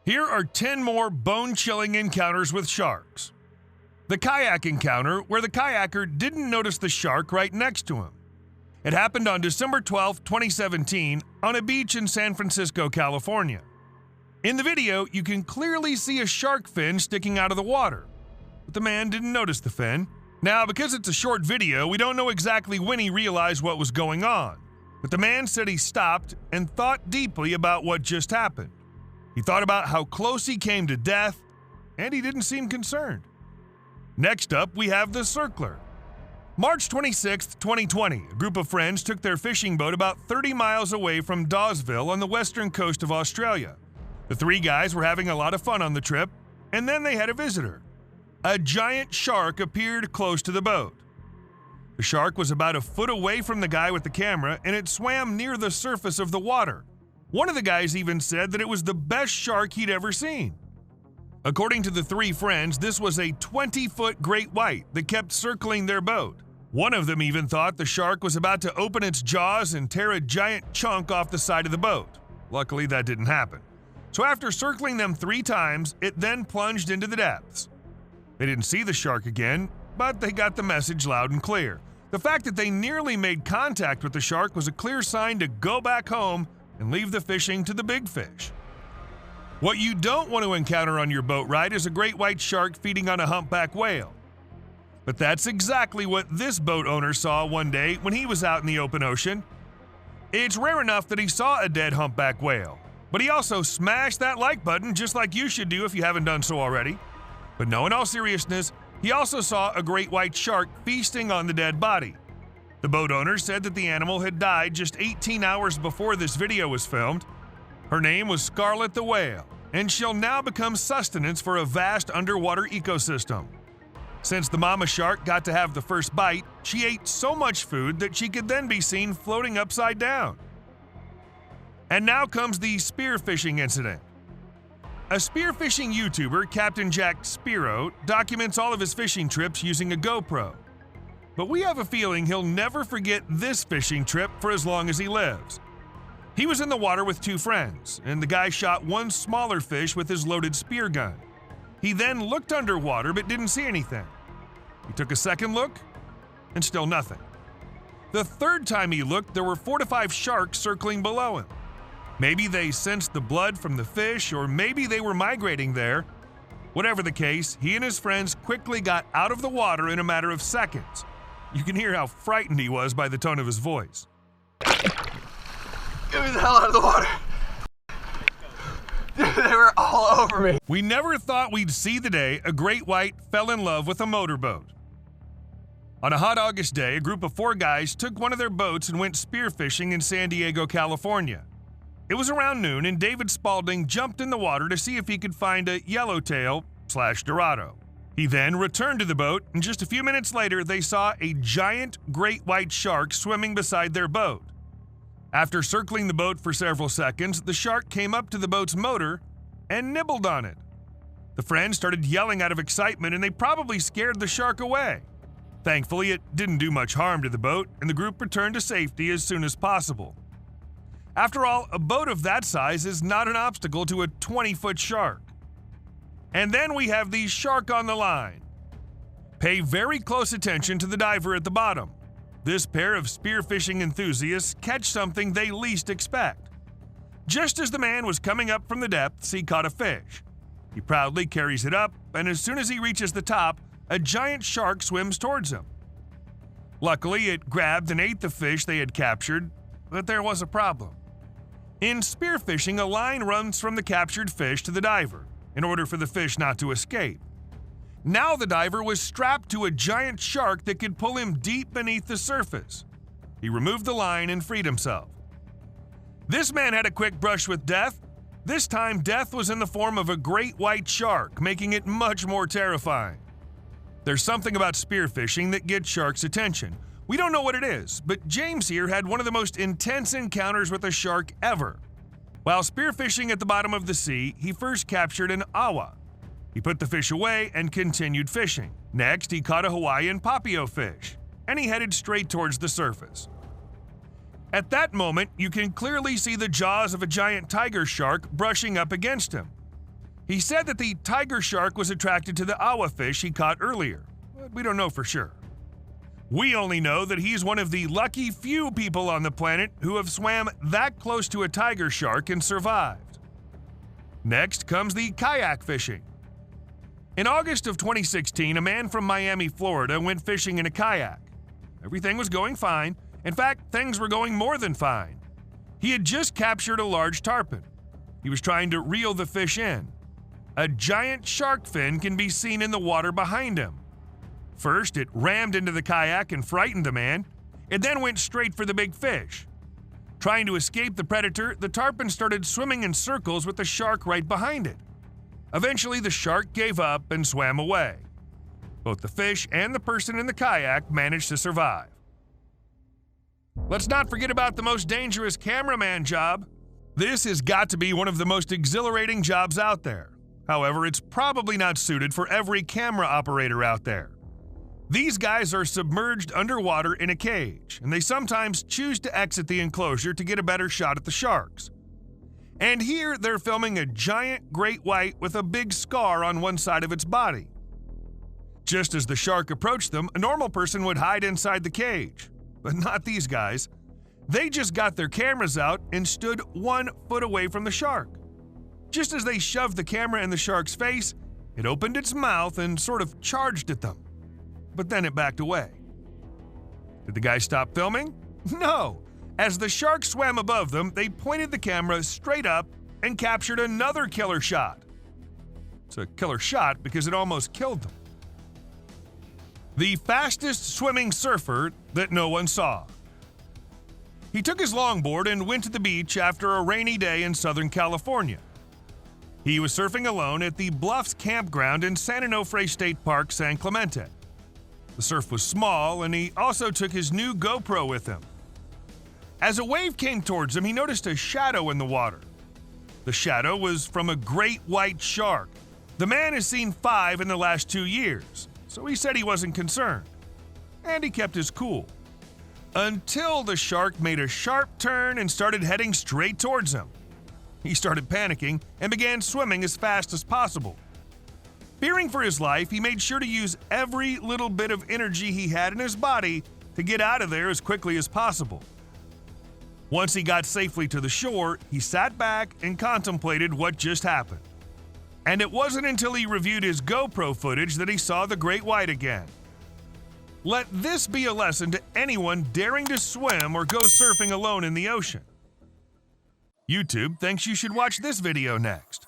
Here are 10 more bone-chilling encounters with sharks. The kayak encounter, where the kayaker didn't notice the shark right next to him. It happened on December 12, 2017, on a beach in San Francisco, California. In the video, you can clearly see a shark fin sticking out of the water, but the man didn't notice the fin. Now, because it's a short video, we don't know exactly when he realized what was going on, but the man said he stopped and thought deeply about what just happened. He thought about how close he came to death, and he didn't seem concerned. Next up, we have the circler. March 26, 2020, a group of friends took their fishing boat about 30 miles away from Dawesville on the western coast of Australia. The three guys were having a lot of fun on the trip, and then they had a visitor. A giant shark appeared close to the boat. The shark was about a foot away from the guy with the camera, and it swam near the surface of the water. One of the guys even said that it was the best shark he'd ever seen. According to the three friends, this was a 20-foot great white that kept circling their boat. One of them even thought the shark was about to open its jaws and tear a giant chunk off the side of the boat. Luckily, that didn't happen. So after circling them 3 times, it then plunged into the depths. They didn't see the shark again, but they got the message loud and clear. The fact that they nearly made contact with the shark was a clear sign to go back home and leave the fishing to the big fish. What you don't want to encounter on your boat ride is a great white shark feeding on a humpback whale. But that's exactly what this boat owner saw one day when he was out in the open ocean. It's rare enough that he saw a dead humpback whale, but he also smashed that like button just like you should do if you haven't done so already. But no, in all seriousness, he also saw a great white shark feasting on the dead body. The boat owner said that the animal had died just 18 hours before this video was filmed. Her name was Scarlet the whale, and she'll now become sustenance for a vast underwater ecosystem. Since the mama shark got to have the first bite, she ate so much food that she could then be seen floating upside down. And now comes the spearfishing incident. A spearfishing YouTuber, Captain Jack Spiro, documents all of his fishing trips using a GoPro. But we have a feeling he'll never forget this fishing trip for as long as he lives. He was in the water with 2 friends, and the guy shot one smaller fish with his loaded spear gun. He then looked underwater but didn't see anything. He took a second look, and still nothing. The third time he looked, there were 4 to 5 sharks circling below him. Maybe they sensed the blood from the fish, or maybe they were migrating there. Whatever the case, he and his friends quickly got out of the water in a matter of seconds. You can hear how frightened he was by the tone of his voice. Get me the hell out of the water. Dude, they were all over me. We never thought we'd see the day a great white fell in love with a motorboat. On a hot August day, a group of 4 guys took one of their boats and went spearfishing in San Diego, California. It was around noon, and David Spalding jumped in the water to see if he could find a yellowtail/dorado. He then returned to the boat, and just a few minutes later, they saw a giant great white shark swimming beside their boat. After circling the boat for several seconds, the shark came up to the boat's motor and nibbled on it. The friends started yelling out of excitement, and they probably scared the shark away. Thankfully, it didn't do much harm to the boat, and the group returned to safety as soon as possible. After all, a boat of that size is not an obstacle to a 20-foot shark. And then we have the shark on the line. Pay very close attention to the diver at the bottom. This pair of spearfishing enthusiasts catch something they least expect. Just as the man was coming up from the depths, he caught a fish. He proudly carries it up, and as soon as he reaches the top, a giant shark swims towards him. Luckily, it grabbed and ate the fish they had captured, but there was a problem. In spearfishing, a line runs from the captured fish to the diver, in order for the fish not to escape. Now the diver was strapped to a giant shark that could pull him deep beneath the surface. He removed the line and freed himself. This man had a quick brush with death. This time, death was in the form of a great white shark, making it much more terrifying. There's something about spearfishing that gets sharks' attention. We don't know what it is, but James here had one of the most intense encounters with a shark ever. While spearfishing at the bottom of the sea, he first captured an awa. He put the fish away and continued fishing. Next, he caught a Hawaiian papio fish, and he headed straight towards the surface. At that moment, you can clearly see the jaws of a giant tiger shark brushing up against him. He said that the tiger shark was attracted to the awa fish he caught earlier, but we don't know for sure. We only know that he's one of the lucky few people on the planet who have swam that close to a tiger shark and survived. Next comes the kayak fishing. In August of 2016, a man from Miami, Florida went fishing in a kayak. Everything was going fine. In fact, things were going more than fine. He had just captured a large tarpon. He was trying to reel the fish in. A giant shark fin can be seen in the water behind him. First, it rammed into the kayak and frightened the man. It then went straight for the big fish. Trying to escape the predator, the tarpon started swimming in circles with the shark right behind it. Eventually, the shark gave up and swam away. Both the fish and the person in the kayak managed to survive. Let's not forget about the most dangerous cameraman job. This has got to be one of the most exhilarating jobs out there. However, it's probably not suited for every camera operator out there. These guys are submerged underwater in a cage, and they sometimes choose to exit the enclosure to get a better shot at the sharks. And here they're filming a giant great white with a big scar on one side of its body. Just as the shark approached them, a normal person would hide inside the cage. But not these guys. They just got their cameras out and stood 1 foot away from the shark. Just as they shoved the camera in the shark's face, it opened its mouth and sort of charged at them. But then it backed away. Did the guy stop filming? No! As the shark swam above them, they pointed the camera straight up and captured another killer shot. It's a killer shot because it almost killed them. The fastest swimming surfer that no one saw. He took his longboard and went to the beach after a rainy day in Southern California. He was surfing alone at the Bluffs campground in San Onofre State Park, San Clemente. The surf was small, and he also took his new GoPro with him. As a wave came towards him, he noticed a shadow in the water. The shadow was from a great white shark. The man has seen 5 in the last 2 years, so he said he wasn't concerned. And he kept his cool. Until the shark made a sharp turn and started heading straight towards him. He started panicking and began swimming as fast as possible. Fearing for his life, he made sure to use every little bit of energy he had in his body to get out of there as quickly as possible. Once he got safely to the shore, he sat back and contemplated what just happened. And it wasn't until he reviewed his GoPro footage that he saw the great white again. Let this be a lesson to anyone daring to swim or go surfing alone in the ocean. YouTube thinks you should watch this video next.